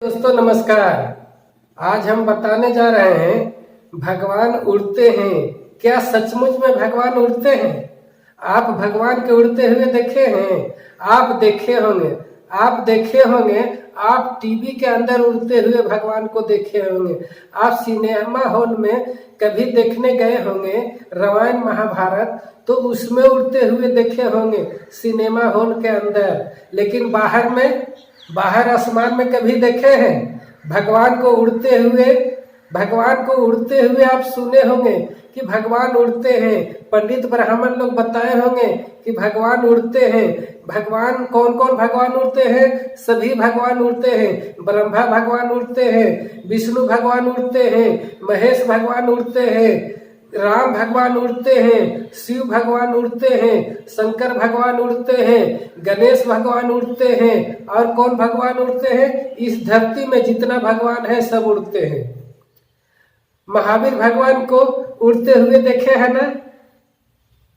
दोस्तों नमस्कार। आज हम बताने जा रहे हैं भगवान उड़ते हैं। क्या सचमुच में भगवान उड़ते हैं? आप भगवान के उड़ते हुए देखे हैं? आप देखे होंगे। आप टीवी के अंदर उड़ते हुए भगवान को देखे होंगे। आप सिनेमा हॉल में कभी देखने गए होंगे रामायण महाभारत, तो उसमें उड़ते हुए देखे होंगे सिनेमा हॉल के अंदर। लेकिन बाहर आसमान में कभी देखे हैं भगवान को उड़ते हुए? भगवान को उड़ते हुए आप सुने होंगे कि भगवान उड़ते हैं। पंडित ब्राह्मण लोग बताए होंगे कि भगवान उड़ते हैं। भगवान कौन कौन भगवान उड़ते हैं? सभी भगवान उड़ते हैं। ब्रह्मा भगवान उड़ते हैं, विष्णु भगवान उड़ते हैं, महेश भगवान उड़ते हैं, राम भगवान उड़ते हैं, शिव भगवान उड़ते हैं, शंकर भगवान उड़ते हैं, गणेश भगवान उड़ते हैं। और कौन भगवान उड़ते हैं? इस धरती में जितना भगवान है सब उड़ते हैं। महावीर भगवान को उड़ते हुए देखे है ना?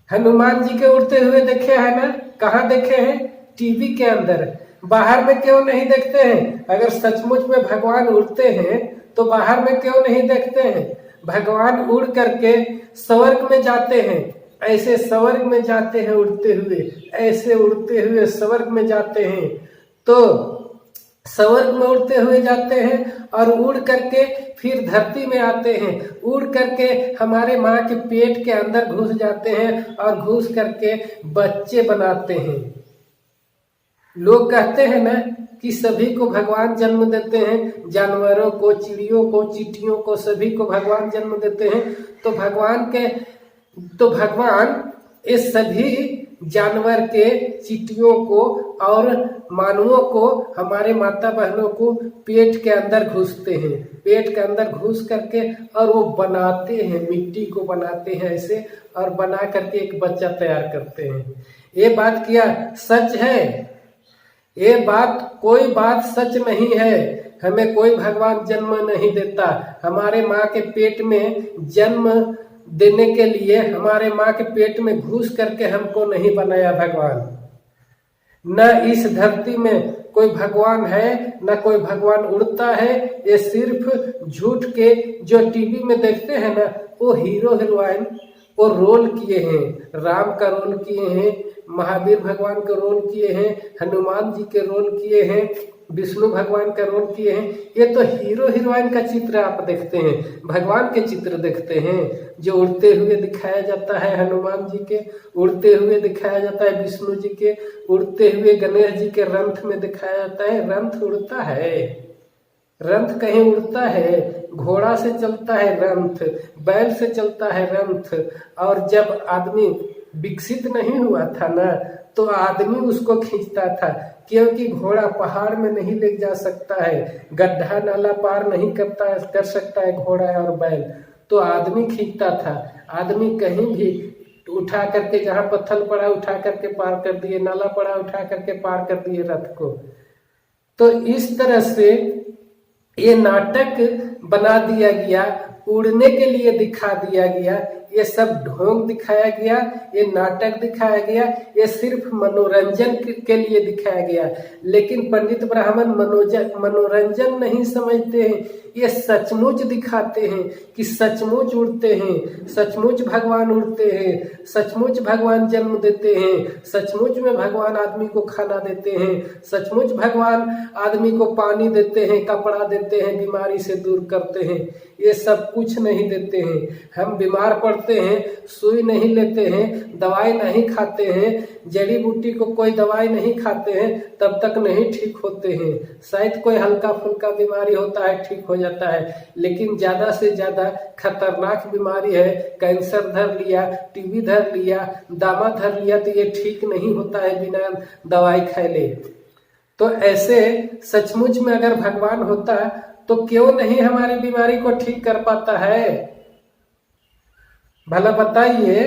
हनुमान जी के उड़ते हुए देखे है ना? कहाँ देखे हैं? टीवी के अंदर। बाहर में क्यों नहीं देखते हैं? अगर सचमुच में भगवान उड़ते हैं तो बाहर में क्यों नहीं देखते हैं? भगवान उड़ करके स्वर्ग में जाते हैं। ऐसे स्वर्ग में जाते हैं उड़ते हुए, ऐसे उड़ते हुए स्वर्ग में जाते हैं। तो स्वर्ग में उड़ते हुए जाते हैं और उड़ करके फिर धरती में आते हैं। उड़ करके हमारे माँ के पेट के अंदर घुस जाते हैं और घुस करके बच्चे बनाते हैं। लोग कहते हैं ना कि सभी को भगवान जन्म देते हैं, जानवरों को, चिड़ियों को, चींटियों को, सभी को भगवान जन्म देते हैं। तो भगवान ये सभी जानवर के, चींटियों को और मानवों को, हमारे माता बहनों को पेट के अंदर घुसते हैं। पेट के अंदर घुस करके और वो बनाते हैं, मिट्टी को बनाते हैं ऐसे, और बना करके एक बच्चा तैयार करते हैं। ये बात क्या सच है? ये कोई बात सच नहीं है। हमें कोई भगवान जन्म नहीं देता। हमारे माँ के पेट में जन्म देने के लिए, हमारे माँ के पेट में घुस करके हमको नहीं बनाया भगवान। न इस धरती में कोई भगवान है, न कोई भगवान उड़ता है। ये सिर्फ झूठ के जो टीवी में देखते हैं ना, वो हीरो हीरोइन वो रोल किए हैं। राम का रोल किए हैं, महावीर भगवान का रोल किए हैं, हनुमान जी के रोल किए हैं, विष्णु भगवान का रोल किए हैं। ये तो हीरो हीरोइन का चित्र आप देखते हैं, भगवान के चित्र देखते हैं। जो उड़ते हुए दिखाया जाता है हनुमान जी के, उड़ते हुए दिखाया जाता है विष्णु जी के, उड़ते हुए गणेश जी के रंथ में दिखाया जाता है। रंथ उड़ता है? रंथ कहीं उड़ता है? घोड़ा से चलता है रंथ, बैल से चलता है रंथ। और जब आदमी विकसित नहीं हुआ था ना, तो आदमी उसको खींचता था, क्योंकि घोड़ा पहाड़ में नहीं ले जा सकता है, गड्ढा नाला पार नहीं कर सकता है घोड़ा और बैल, तो आदमी खींचता था। आदमी कहीं भी उठा करके, जहाँ पत्थर पड़ा उठा करके पार कर दिए, नाला पड़ा उठा करके पार कर दिए रथ को। तो इस तरह से ये नाटक बना दिया गया, उड़ने के लिए दिखा दिया गया, ये सब ढोंग दिखाया गया, ये नाटक दिखाया गया, ये सिर्फ मनोरंजन के लिए दिखाया गया। लेकिन पंडित ब्राह्मण मनोरंजन नहीं समझते हैं, ये सचमुच दिखाते हैं कि सचमुच उड़ते हैं, सचमुच भगवान उड़ते हैं, सचमुच भगवान जन्म देते हैं, सचमुच में भगवान आदमी को खाना देते हैं, सचमुच भगवान आदमी को पानी देते हैं, कपड़ा देते हैं, बीमारी से दूर करते हैं। ये सब कुछ नहीं देते हैं। हम बीमार पड़ते हैं, सुई नहीं लेते हैं, दवाई नहीं खाते हैं, जड़ी बूटी को कोई दवाई नहीं खाते हैं, तब तक नहीं ठीक होते हैं। शायद कोई हल्का फुल्का बीमारी होता है, ठीक हो जाता है, लेकिन ज्यादा से ज्यादा खतरनाक बीमारी है, कैंसर धर लिया, टीबी धर लिया, दामा धर लिया, तो ये ठीक नहीं होता है बिना दवाई खाए ले। तो ऐसे सचमुच में अगर भगवान होता तो क्यों नहीं हमारी बीमारी को ठीक कर पाता है? भला बताइए।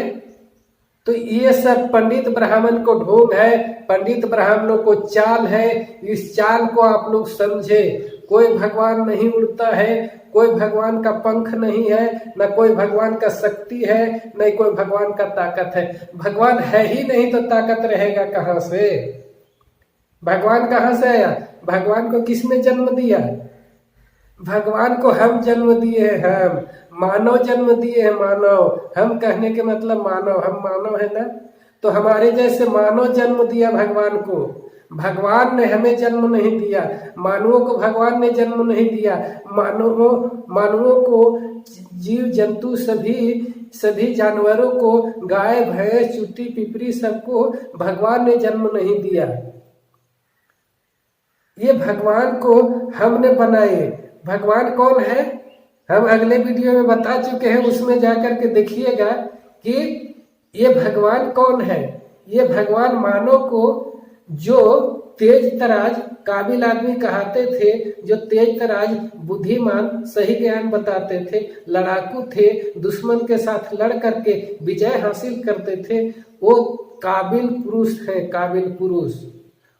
तो ये सब पंडित ब्राह्मण को ढोंग है, पंडित ब्राह्मणों को चाल है। इस चाल को आप लोग समझे। कोई भगवान नहीं उड़ता है, कोई भगवान का पंख नहीं है, न कोई भगवान का शक्ति है, न कोई भगवान का ताकत है। भगवान है ही नहीं तो ताकत रहेगा कहाँ से? भगवान कहाँ से आया? भगवान को किसने जन्म दिया? भगवान को हम जन्म दिए हैं, हम मानव जन्म दिए हैं, मानव। हम कहने के मतलब मानव, हम मानव है ना, तो हमारे जैसे मानव जन्म दिया भगवान को। भगवान ने हमें जन्म नहीं दिया, मानवों को भगवान ने जन्म नहीं दिया। मानवों को, जीव जंतु सभी जानवरों को, गाय भैंस चूटी पिपरी सबको भगवान ने जन्म नहीं दिया। ये भगवान को हमने बनाए। भगवान कौन है हम अगले वीडियो में बता चुके हैं, उसमें जाकर के देखिएगा कि ये भगवान कौन है। ये भगवान मानव को जो तेज तराज काबिल आदमी कहते थे, जो तेज तराज बुद्धिमान सही ज्ञान बताते थे, लड़ाकू थे, दुश्मन के साथ लड़ करके विजय हासिल करते थे, वो काबिल पुरुष है, काबिल पुरुष।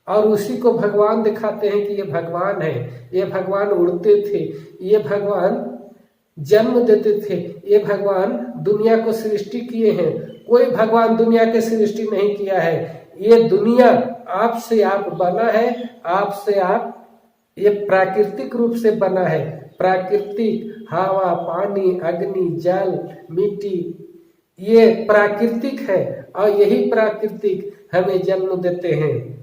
और उसी को भगवान दिखाते हैं कि ये भगवान है। ये भगवान उड़ते थे, ये भगवान जन्म देते थे, ये भगवान दुनिया को सृष्टि किए हैं। कोई भगवान दुनिया के सृष्टि नहीं किया है। ये दुनिया आप से आप बना है, आप से आप, ये प्राकृतिक रूप से बना है। प्राकृतिक हवा, पानी, अग्नि, जल, मिट्टी, ये प्राकृतिक है। और यही प्राकृतिक हमें जन्म देते हैं।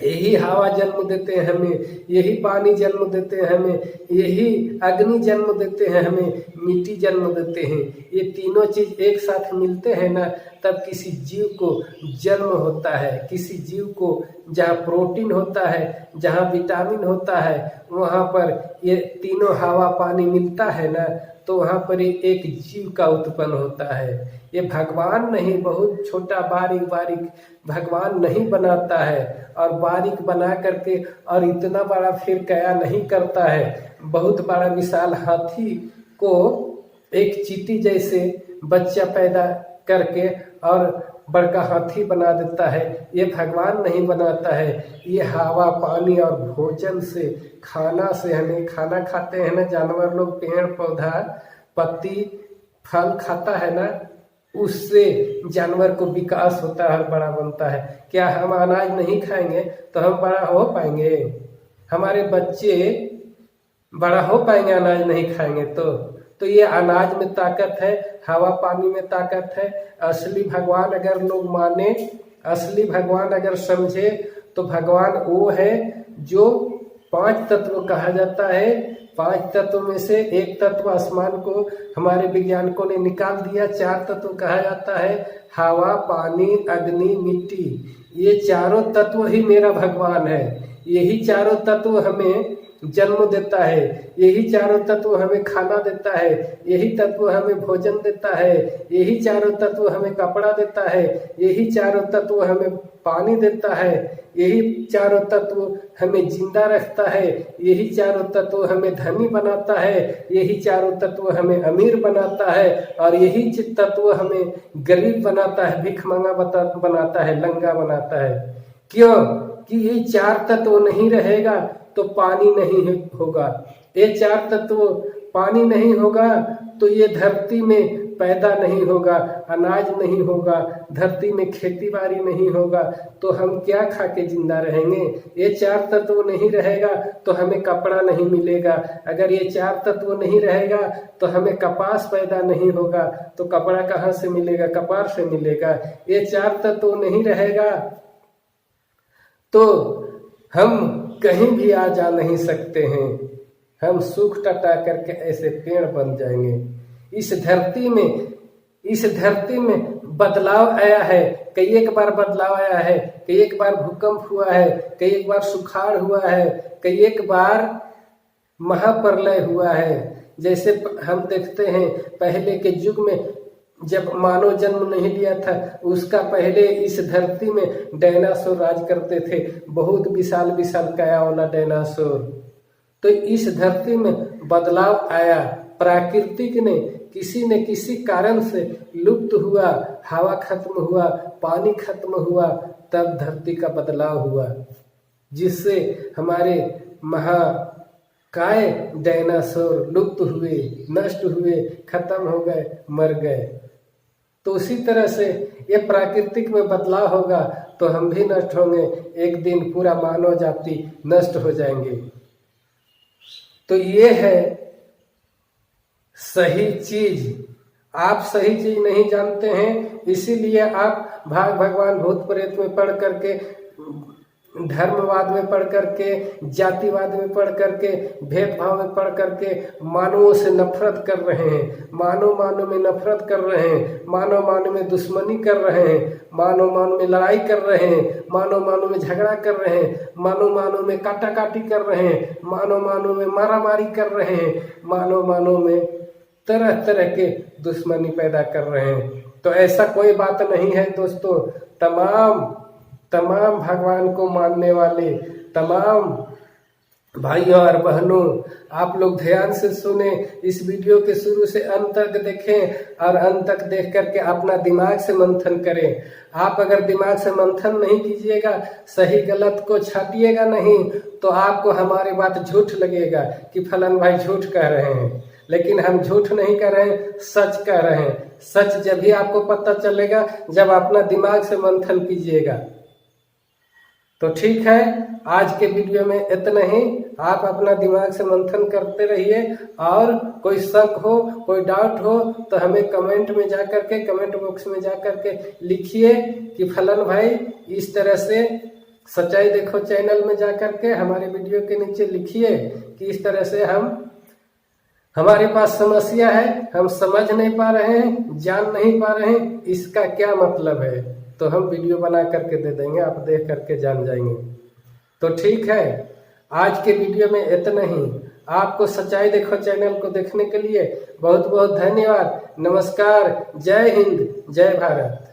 यही हवा जन्म देते हैं हमें, यही पानी जन्म देते हैं हमें, यही अग्नि जन्म देते हैं हमें, मिट्टी जन्म देते हैं। ये तीनों चीज एक साथ मिलते हैं ना, तब किसी जीव को जन्म होता है। किसी जीव को जहाँ प्रोटीन होता है, जहाँ विटामिन होता है, वहाँ पर ये तीनों हवा पानी मिलता है ना, तो वहाँ पर एक जीव का उत्पन्न होता है। ये भगवान नहीं, बहुत छोटा बारीक बारीक भगवान नहीं बनाता है, और बारीक बना करके और इतना बड़ा फिर कया नहीं करता है। बहुत बड़ा विशाल हाथी को एक चींटी जैसे बच्चा पैदा करके और बड़का हाथी बना देता है। ये भगवान नहीं बनाता है। ये हवा पानी और भोजन से, खाना से, हमें खाना खाते हैं ना जानवर लोग, पेड़ पौधा पत्ती फल खाता है ना, उससे जानवर को विकास होता है और बड़ा बनता है। क्या हम अनाज नहीं खाएंगे तो हम बड़ा हो पाएंगे? हमारे बच्चे बड़ा हो पाएंगे अनाज नहीं खाएंगे तो ये अनाज में ताकत है, हवा पानी में ताकत है। असली भगवान अगर लोग माने, असली भगवान अगर समझे, तो भगवान वो है जो 5 तत्व कहा जाता है। 5 तत्व में से एक तत्व आसमान को हमारे वैज्ञानिकों ने निकाल दिया। 4 तत्व कहा जाता है, हवा पानी अग्नि मिट्टी। ये चारों तत्व ही मेरा भगवान है। यही चारों तत्व हमें जन्म देता है, यही चारों तत्व हमें खाना देता है, यही तत्व हमें भोजन देता है, यही चारों तत्व हमें कपड़ा देता है, यही चारों तत्व हमें पानी देता है, यही चारों तत्व हमें जिंदा रखता है, यही चारों तत्व हमें धनी बनाता है, यही चारों तत्व हमें अमीर बनाता है, और यही तत्व हमें गरीब बनाता है, भिखमंगा बनाता है, लंगा बनाता है। क्यों? कि ये 4 तत्व नहीं रहेगा तो पानी नहीं होगा। ये 4 तत्व पानी नहीं होगा तो ये धरती में पैदा नहीं होगा, अनाज नहीं होगा, धरती में खेती बाड़ी नहीं होगा, तो हम क्या खा के जिंदा रहेंगे? ये 4 तत्व नहीं रहेगा तो हमें कपड़ा नहीं मिलेगा। अगर ये 4 तत्व नहीं रहेगा तो हमें कपास पैदा नहीं होगा, तो कपड़ा कहाँ से मिलेगा? कपार से मिलेगा। ये 4 तत्व नहीं रहेगा तो हम कहीं भी आ जा नहीं सकते हैं। हम सूख टटा करके ऐसे पेड़ बन जाएंगे। इस धरती में बदलाव आया है, कई एक बार बदलाव आया है, कई एक बार भूकंप हुआ है, कई एक बार सुखाड़ हुआ है, कई एक बार महाप्रलय हुआ है। जैसे हम देखते हैं पहले के युग में जब मानव जन्म नहीं लिया था, उसका पहले इस धरती में डायनासोर राज करते थे, बहुत विशाल विशाल काया वाला डायनासोर। तो इस धरती में बदलाव आया, प्राकृतिक ने किसी कारण से लुप्त हुआ, हवा खत्म हुआ, पानी खत्म हुआ, तब धरती का बदलाव हुआ, जिससे हमारे महाकाय डायनासोर लुप्त हुए, नष्ट हुए, खत्म हो गए, मर गए। तो उसी तरह से ये प्राकृतिक में बदलाव होगा तो हम भी नष्ट होंगे, एक दिन पूरा मानव जाति नष्ट हो जाएंगे। तो ये है सही चीज। आप सही चीज नहीं जानते हैं, इसीलिए आप भगवान भूत प्रेत में पढ़ करके, धर्मवाद में पढ़ करके, जातिवाद में पढ़ करके, भेदभाव में पढ़ करके मानवों से नफरत कर रहे हैं, मानव में नफरत कर रहे हैं, मानव में दुश्मनी कर रहे हैं, मानव में लड़ाई कर रहे हैं, मानव में झगड़ा कर रहे हैं, मानव में काटाकाटी कर रहे हैं, मानव में मारामारी कर रहे हैं, मानव में तरह तरह के दुश्मनी पैदा कर रहे हैं। तो ऐसा कोई बात नहीं है दोस्तों। तमाम भगवान को मानने वाले तमाम भाइयों और बहनों, आप लोग ध्यान से सुने, इस वीडियो के शुरू से अंत तक देखें और अंत तक देख करके अपना दिमाग से मंथन करें। आप अगर दिमाग से मंथन नहीं कीजिएगा, सही गलत को छाटिएगा नहीं, तो आपको हमारी बात झूठ लगेगा कि फलन भाई झूठ कह रहे हैं। लेकिन हम झूठ नहीं कह रहे हैं, सच कह रहे हैं। सच जब भी आपको पता चलेगा जब अपना दिमाग से मंथन कीजिएगा। तो ठीक है, आज के वीडियो में इतना ही। आप अपना दिमाग से मंथन करते रहिए, और कोई शक हो, कोई डाउट हो तो हमें कमेंट में जा करके, कमेंट बॉक्स में जा करके लिखिए कि फलन भाई इस तरह से सच्चाई देखो चैनल में जा करके हमारे वीडियो के नीचे लिखिए कि इस तरह से हमारे पास समस्या है, हम समझ नहीं पा रहे हैं, जान नहीं पा रहे हैं, इसका क्या मतलब है। तो हम वीडियो बना करके दे देंगे, आप देख करके जान जाएंगे। तो ठीक है, आज के वीडियो में इतना ही। आपको सच्चाई देखो चैनल को देखने के लिए बहुत बहुत धन्यवाद। नमस्कार, जय हिंद, जय भारत।